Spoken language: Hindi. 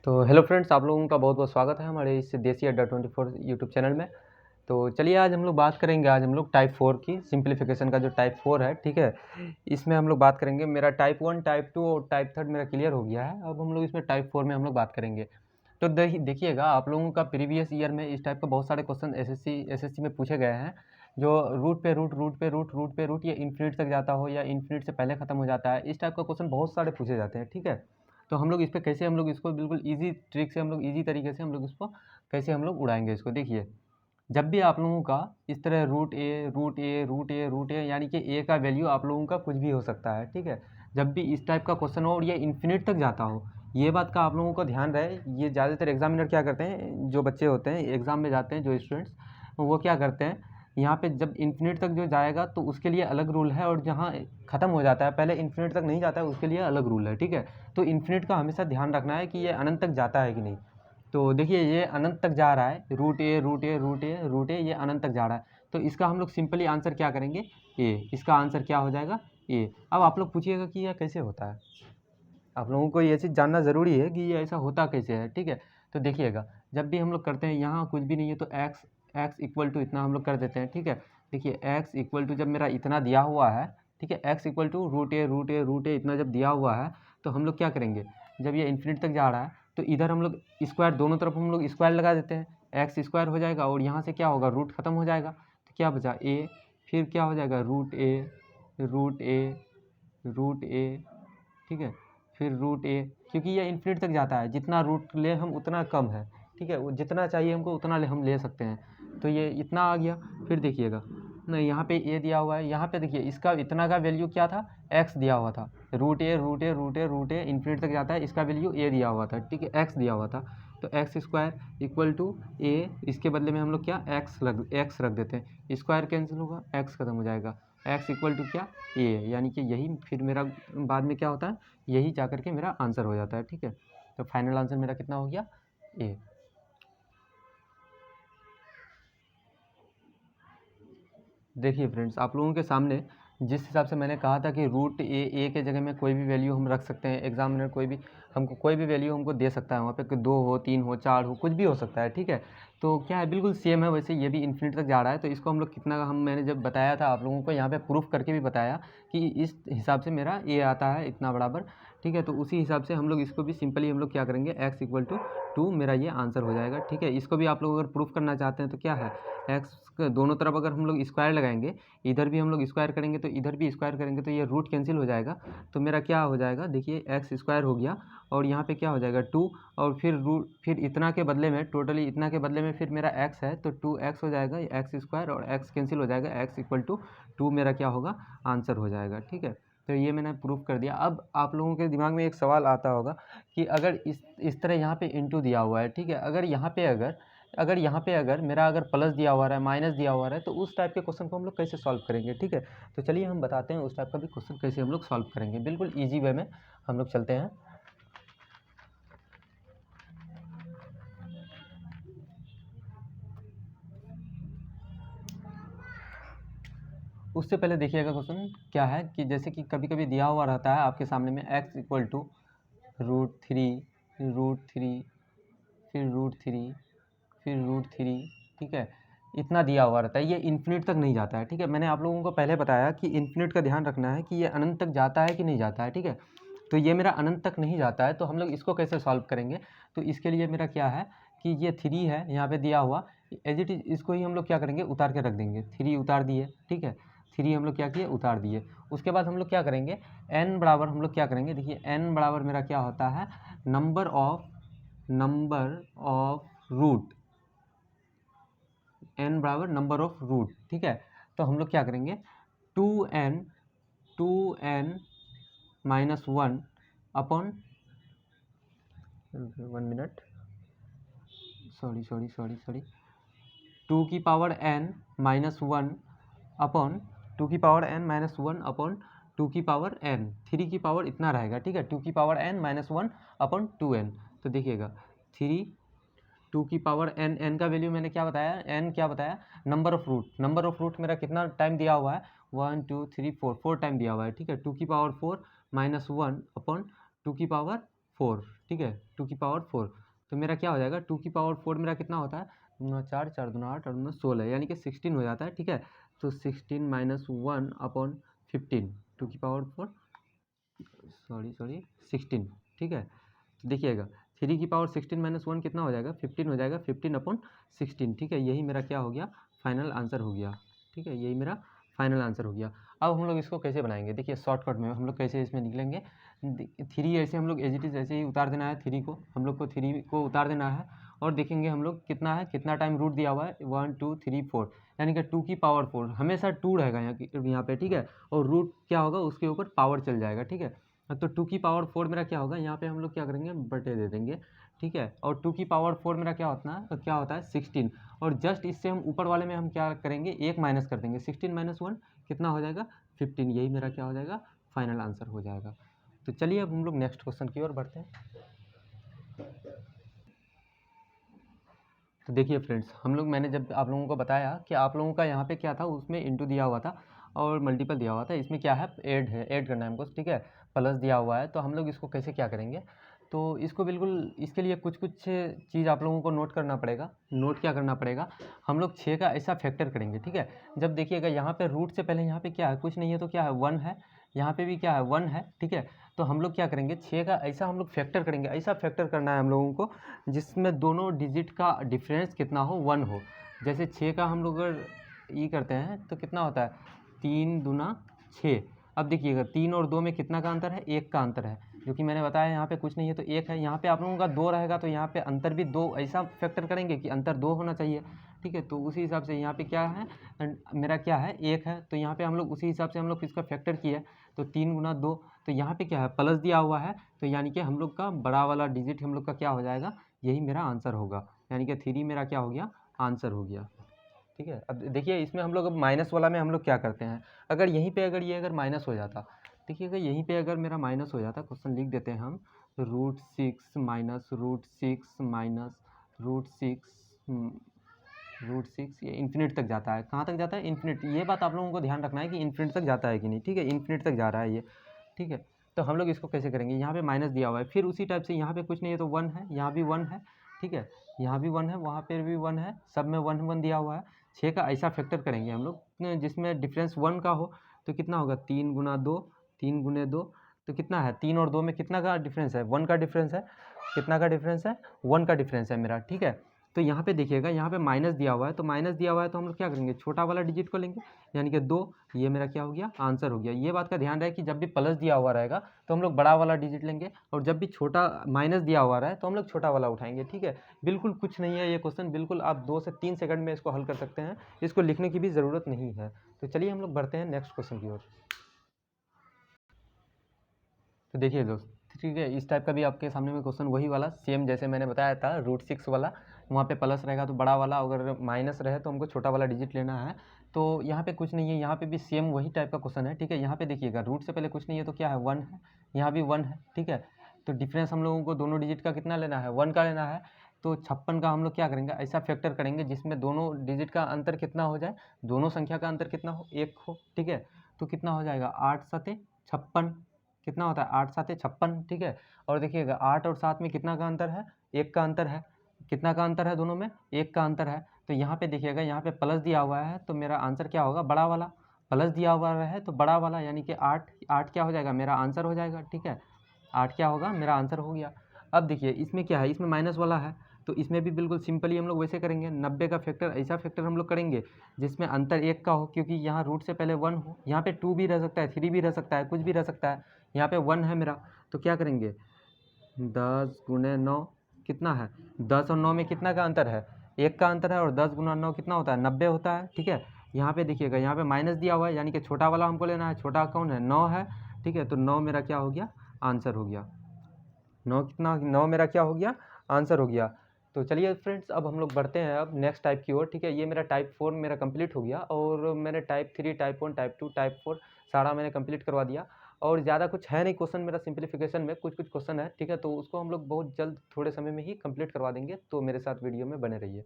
तो हेलो फ्रेंड्स, आप लोगों का बहुत बहुत स्वागत है हमारे इस देसी अड्डा 24 यूट्यूब चैनल में। तो चलिए आज हम लोग बात करेंगे, आज हम लोग टाइप 4 की सिंप्लीफिकेशन का जो टाइप 4 है, ठीक है, इसमें हम लोग बात करेंगे। मेरा टाइप 1, टाइप 2 और टाइप 3 मेरा क्लियर हो गया है। अब हम लोग इसमें टाइप 4 में हम लोग बात करेंगे। तो देखिएगा, आप लोगों का प्रीवियस ईयर में इस टाइप का बहुत सारे क्वेश्चन एसएससी में पूछे गए हैं, जो रूट पे रूट, रूट पे रूट, रूट पे रूट, या इन्फिनिट तक जाता हो या इन्फिनिट से पहले ख़त्म हो जाता है। इस टाइप का क्वेश्चन बहुत सारे पूछे जाते हैं, ठीक है। तो हम लोग इस पर कैसे, हम लोग इसको बिल्कुल ईजी ट्रिक से, हम लोग ईजी तरीके से हम लोग इसको कैसे हम लोग उड़ाएंगे इसको। देखिए, जब भी आप लोगों का इस तरह root A root A root A root ए, यानी कि ए का वैल्यू आप लोगों का कुछ भी हो सकता है, ठीक है। जब भी इस टाइप का क्वेश्चन हो और ये इन्फिनिट तक जाता हो, ये बात का आप लोगों को ध्यान रहे। ये ज़्यादातर एग्जामिनर क्या करते हैं, जो बच्चे होते हैं एग्ज़ाम में जाते हैं, जो स्टूडेंट्स, वो क्या करते हैं, यहाँ पे जब इन्फिनिट तक जो जाएगा तो उसके लिए अलग रूल है, और जहाँ ख़त्म हो जाता है, पहले इन्फिनिट तक नहीं जाता है, उसके लिए अलग रूल है, ठीक है। तो इन्फिनिट का हमेशा ध्यान रखना है कि ये अनंत तक जाता है कि नहीं। तो देखिए, ये अनंत तक जा रहा है, root A root A root A root ए, ये अनंत तक जा रहा है। तो इसका हम लोग सिंपली आंसर क्या करेंगे, ए। इसका आंसर क्या हो जाएगा, ए। अब आप लोग पूछिएगा कि यह कैसे होता है। आप लोगों को ये चीज़ जानना ज़रूरी है कि ये ऐसा होता कैसे है, ठीक है। तो देखिएगा, जब भी हम लोग करते हैं, यहाँ कुछ भी नहीं है तो एक्स इक्वल टू इतना हम लोग कर देते हैं, ठीक है। देखिए, एक्स इक्वल टू जब मेरा इतना दिया हुआ है, ठीक है, X equal to root A root A root A इतना जब दिया हुआ है, तो हम लोग क्या करेंगे, जब ये इन्फिनिट तक जा रहा है तो इधर हम लोग स्क्वायर, दोनों तरफ हम लोग स्क्वायर लगा देते हैं, एक्स स्क्वायर हो जाएगा, और यहाँ से क्या होगा, रूट खत्म हो जाएगा, तो क्या बचा, ए। फिर क्या हो जाएगा, root A root A root ए, ठीक है, फिर रूट ए, क्योंकि ये इन्फिनिट तक जाता है, जितना रूट ले हम उतना कम है, ठीक है। वो जितना चाहिए हमको उतना हम ले सकते हैं। तो ये इतना आ गया। फिर देखिएगा, नहीं, यहाँ पे ए दिया हुआ है, यहाँ पे देखिए इसका इतना का वैल्यू क्या था, एक्स दिया हुआ था। Root A root A root A root A infinite तक जाता है, इसका वैल्यू ए दिया हुआ था, ठीक है, एक्स दिया हुआ था। तो एक्स स्क्वायर इक्वल टू ए, इसके बदले में हम लोग क्या, एक्स रख देते हैं, स्क्वायर कैंसिल होगा, एक्स खत्म हो जाएगा, एक्स इक्वल टू क्या, ए। यानी कि यही फिर मेरा बाद में क्या होता है, यही जा करके मेरा आंसर हो जाता है, ठीक है। तो फाइनल आंसर मेरा कितना हो गया, ए। देखिए फ्रेंड्स, आप लोगों के सामने जिस हिसाब से मैंने कहा था कि रूट ए के जगह में कोई भी वैल्यू हम रख सकते हैं, एग्जामिनर कोई भी हमको कोई भी वैल्यू हमको दे सकता है, वहाँ पे 2 हो, 3 हो, 4 हो, कुछ भी हो सकता है, ठीक है। तो क्या है, बिल्कुल सेम है, वैसे ये भी इन्फिनिट तक जा रहा है। तो इसको हम लोग कितना, हम मैंने जब बताया था आप लोगों को, यहाँ पे प्रूफ करके भी बताया कि इस हिसाब से मेरा ए आता है इतना बराबर, ठीक है। तो उसी हिसाब से हम लोग इसको भी सिंपली हम लोग क्या करेंगे, एक्स इक्वल टू 2 मेरा ये आंसर हो जाएगा, ठीक है। इसको भी आप लोग अगर प्रूफ करना चाहते हैं तो क्या है, एक्स दोनों तरफ अगर हम लोग स्क्वायर लगाएंगे, इधर भी हम लोग स्क्वायर करेंगे तो इधर भी स्क्वायर करेंगे, तो ये रूट कैंसिल हो जाएगा। तो मेरा क्या हो जाएगा, देखिए, एक्स स्क्वायर हो गया, और यहाँ पे क्या हो जाएगा 2, और फिर रूट, फिर इतना के बदले में, टोटली इतना के बदले में फिर मेरा एक्स है तो 2x हो जाएगा, एक्स स्क्वायर और एक्स कैंसिल हो जाएगा, एक्स इक्वल टू 2 मेरा क्या होगा, आंसर हो जाएगा, ठीक है। तो ये मैंने प्रूफ कर दिया। अब आप लोगों के दिमाग में एक सवाल आता होगा कि अगर इस तरह यहाँ पे इंटू दिया हुआ है, ठीक है, अगर यहाँ पे अगर मेरा अगर प्लस दिया हुआ है, माइनस दिया हुआ है, तो उस टाइप के क्वेश्चन को हम लोग कैसे सॉल्व करेंगे, ठीक है। तो चलिए हम बताते हैं उस टाइप का भी क्वेश्चन कैसे हम लोग सॉल्व करेंगे, बिल्कुल ईजी वे में हम लोग चलते हैं। उससे पहले देखिएगा क्वेश्चन क्या है, कि जैसे कि कभी कभी दिया हुआ रहता है आपके सामने में, एक्स इक्वल टू √3 √3 फिर √3 फिर √3, ठीक है, इतना दिया हुआ रहता है। ये इन्फिनिट तक नहीं जाता है, ठीक है। मैंने आप लोगों को पहले बताया कि इन्फिनिट का ध्यान रखना है कि ये अनंत तक जाता है कि नहीं जाता है, ठीक है। तो ये मेरा अनंत तक नहीं जाता है, तो हम लोग इसको कैसे सॉल्व करेंगे। तो इसके लिए मेरा क्या है कि ये 3 है यहाँ पे दिया हुआ, एज इट इज इसको ही हम लोग क्या करेंगे, उतार के रख देंगे। 3 उतार दिए, ठीक है, 3 हम लोग क्या किए, उतार दिए। उसके बाद हम लोग क्या करेंगे, n बराबर हम लोग क्या करेंगे, देखिए n बराबर मेरा क्या होता है, नंबर ऑफ रूट, n बराबर नंबर ऑफ रूट, ठीक है। तो हम लोग क्या करेंगे, 2n minus 1 upon 1 minute, sorry 2 की पावर n माइनस 1 अपॉन 2 की पावर n माइनस 1 अपॉन 2 की पावर n, 3 की पावर इतना रहेगा, ठीक है, 2 की power n minus 1 upon 2n। तो देखिएगा 3, 2 की पावर n का वैल्यू मैंने क्या बताया, n क्या बताया, नंबर ऑफ रूट मेरा कितना टाइम दिया हुआ है, 1 2 3 4 टाइम दिया हुआ है, ठीक है। 2 की पावर 4 माइनस 1 अपॉन 2 की पावर 4, ठीक है, 2 की पावर 4। तो मेरा क्या हो जाएगा, 2 की पावर 4 मेरा कितना होता है, 4 4 दूना 8 और 16, यानी कि 16 हो जाता है, ठीक है। तो 16 माइनस 1/15, 2 की पावर 4, सॉरी 16, ठीक है। तो देखिएगा 3 की पावर 16 माइनस 1 कितना हो जाएगा, 15 हो जाएगा, 15/16, ठीक है। यही मेरा क्या हो गया, फाइनल आंसर हो गया, ठीक है, यही मेरा फाइनल आंसर हो गया। अब हम लोग इसको कैसे बनाएंगे, देखिए शॉर्टकट में हम लोग कैसे इसमें निकलेंगे। 3 ऐसे हम लोग एज इट इज़ ऐसे ही उतार देना है, 3 को हम लोग को 3 को उतार देना है और देखेंगे हम लोग कितना है, कितना टाइम रूट दिया हुआ है, 1 2 3 4, यानी कि 2 की पावर 4 हमेशा 2 रहेगा यहाँ पे, ठीक है। और रूट क्या होगा, उसके ऊपर पावर चल जाएगा, ठीक है। तो 2 की पावर 4 मेरा क्या होगा, यहाँ पे हम लोग क्या करेंगे, बटे दे देंगे, ठीक है। और 2 की पावर 4 मेरा क्या होता है 16, और जस्ट इससे हम ऊपर वाले में हम क्या करेंगे, एक माइनस कर देंगे, 16 माइनस 1 कितना हो जाएगा, 15, यही मेरा क्या हो जाएगा, फाइनल आंसर हो जाएगा। तो चलिए अब हम लोग नेक्स्ट क्वेश्चन की ओर बढ़ते हैं। तो देखिए फ्रेंड्स, हम लोग मैंने जब आप लोगों को बताया कि आप लोगों का यहाँ पे क्या था, उसमें इंटू दिया हुआ था और मल्टीपल दिया हुआ था, इसमें क्या है, ऐड करना है हमको, ठीक है। प्लस दिया हुआ है, तो हम लोग इसको कैसे क्या करेंगे, तो इसको बिल्कुल इसके लिए कुछ चीज़ आप लोगों को नोट करना पड़ेगा। नोट क्या करना पड़ेगा, हम लोग 6 का ऐसा फैक्टर करेंगे, ठीक है। जब देखिएगा यहाँ पे रूट से पहले यहाँ पे क्या है, कुछ नहीं है, तो क्या है 1 है, यहाँ पे भी क्या है 1 है, ठीक है। तो हम लोग क्या करेंगे, 6 का ऐसा हम लोग फैक्टर करेंगे, ऐसा फैक्टर करना है हम लोगों को जिसमें दोनों डिजिट का डिफरेंस कितना हो, 1 हो। जैसे 6 का हम लोग अगर ये करते हैं तो कितना होता है, 3 दूना 6। अब देखिएगा 3 और 2 में कितना का अंतर है, 1 का अंतर है, जो कि मैंने बताया यहाँ पे कुछ नहीं है तो 1 है। यहाँ पे आप लोगों का 2 रहेगा तो यहाँ पे अंतर भी 2, ऐसा फैक्टर करेंगे कि अंतर 2 होना चाहिए, ठीक है। तो उसी हिसाब से यहाँ पे क्या है, मेरा क्या है 1 है, तो यहाँ पे हम लोग उसी हिसाब से हम लोग इसका फैक्टर किए, तो 3 गुना 2, तो यहाँ पे क्या है, प्लस दिया हुआ है, तो यानी कि हम लोग का बड़ा वाला डिजिट हम लोग का क्या हो जाएगा, यही मेरा आंसर होगा, यानी कि 3 मेरा क्या हो गया, आंसर हो गया, ठीक है। अब देखिए इसमें हम लोग अब माइनस वाला में हम लोग क्या करते हैं, अगर यहीं पे अगर ये अगर माइनस हो जाता, देखिए अगर यहीं पे अगर मेरा माइनस हो जाता, क्वेश्चन लिख देते हैं हम, √6 माइनस √6 माइनस √6 ये इन्फिनिट तक जाता है, कहाँ तक जाता है, इन्फिनिट। ये बात आप लोगों को ध्यान रखना है कि इन्फिनिट तक जाता है कि नहीं, ठीक है, इन्फिनिट तक जा रहा है ये, ठीक है। तो हम लोग इसको कैसे करेंगे, यहाँ पे माइनस दिया हुआ है, फिर उसी टाइप से यहाँ पे कुछ नहीं है तो 1 है, यहाँ भी 1 है, ठीक है, यहाँ भी 1 है, वहाँ पर भी 1 है, सब में 1 1 दिया हुआ है। 6 का ऐसा फैक्टर करेंगे हम लोग जिसमें डिफरेंस 1 का हो, तो कितना होगा, 3 गुना 2, 3 गुने 2, तो कितना है, 3 और 2 में कितना का डिफरेंस है, 1 का डिफरेंस है, कितना का डिफरेंस है, 1 का डिफरेंस है मेरा, ठीक है। तो यहाँ पे देखिएगा यहाँ पे माइनस दिया हुआ है, तो माइनस दिया हुआ है तो हम लोग क्या करेंगे, छोटा वाला डिजिट को लेंगे, यानी कि 2, ये मेरा क्या हो गया, आंसर हो गया। ये बात का ध्यान रहे कि जब भी प्लस दिया हुआ रहेगा तो हम लोग बड़ा वाला डिजिट लेंगे, और जब भी छोटा माइनस दिया हुआ रहे तो हम लोग छोटा वाला उठाएंगे, ठीक है। बिल्कुल कुछ नहीं है ये क्वेश्चन, बिल्कुल आप 2 से 3 सेकंड में इसको हल कर सकते हैं, इसको लिखने की भी ज़रूरत नहीं है। तो चलिए हम लोग बढ़ते हैं नेक्स्ट क्वेश्चन की ओर। तो देखिए दोस्त, ठीक है, इस टाइप का भी आपके सामने में क्वेश्चन वही वाला सेम जैसे मैंने बताया था, √6 वाला, वहाँ पे प्लस रहेगा तो बड़ा वाला, अगर माइनस रहे तो हमको छोटा वाला डिजिट लेना है। तो यहाँ पे कुछ नहीं है, यहाँ पे भी सेम वही टाइप का क्वेश्चन है, ठीक है। यहाँ पे देखिएगा रूट से पहले कुछ नहीं है तो क्या है, 1 है, यहाँ भी 1 है, ठीक है। तो डिफरेंस हम लोगों को दोनों डिजिट का कितना लेना है, 1 का लेना है। तो 56 का हम लोग क्या करेंगे, ऐसा फैक्टर करेंगे जिसमें दोनों डिजिट का अंतर कितना हो जाए, दोनों संख्या का अंतर कितना हो, 1 हो, ठीक है। तो कितना हो जाएगा, 8 7 56, कितना होता है, 8 7 56, ठीक है। और देखिएगा 8 और 7 में कितना का अंतर है, 1 का अंतर है, कितना का अंतर है, दोनों में 1 का अंतर है। तो यहाँ पे देखिएगा यहाँ पे प्लस दिया हुआ है तो मेरा आंसर क्या होगा, बड़ा वाला, प्लस दिया हुआ है तो बड़ा वाला, यानी कि 8 क्या हो जाएगा, मेरा आंसर हो जाएगा, ठीक है। 8 क्या होगा, मेरा आंसर हो गया। अब देखिए इसमें क्या है, इसमें माइनस वाला है, तो इसमें भी बिल्कुल सिंपली हम लोग वैसे करेंगे, 90 का फैक्टर ऐसा फैक्टर हम लोग करेंगे जिसमें अंतर 1 का हो, क्योंकि यहाँ रूट से पहले 1 हो, यहाँ पे 2 भी रह सकता है, 3 भी रह सकता है, कुछ भी रह सकता है, यहाँ पे 1 है मेरा। तो क्या करेंगे, 10 गुने 9 कितना है, 10 और 9 में कितना का अंतर है, 1 का अंतर है, और 10 गुना 9 कितना होता है, 90 होता है, ठीक है। यहाँ पे देखिएगा यहाँ पे माइनस दिया हुआ है, यानी कि छोटा वाला हमको लेना है, छोटा कौन है, 9 है, ठीक है। तो 9 मेरा क्या हो गया, आंसर हो गया, 9 कितना, 9 मेरा क्या हो गया, आंसर हो गया। तो चलिए फ्रेंड्स, अब हम लोग बढ़ते हैं अब नेक्स्ट टाइप की ओर, ठीक है। ये मेरा टाइप 4 मेरा कंप्लीट हो गया, और मैंने टाइप 3 टाइप 1 टाइप 2 टाइप 4 सारा मैंने कंप्लीट करवा दिया, और ज़्यादा कुछ है नहीं क्वेश्चन मेरा सिंप्लीफिकेशन में, कुछ क्वेश्चन है, ठीक है। तो उसको हम लोग बहुत जल्द थोड़े समय में ही कंप्लीट करवा देंगे, तो मेरे साथ वीडियो में बने रहिए।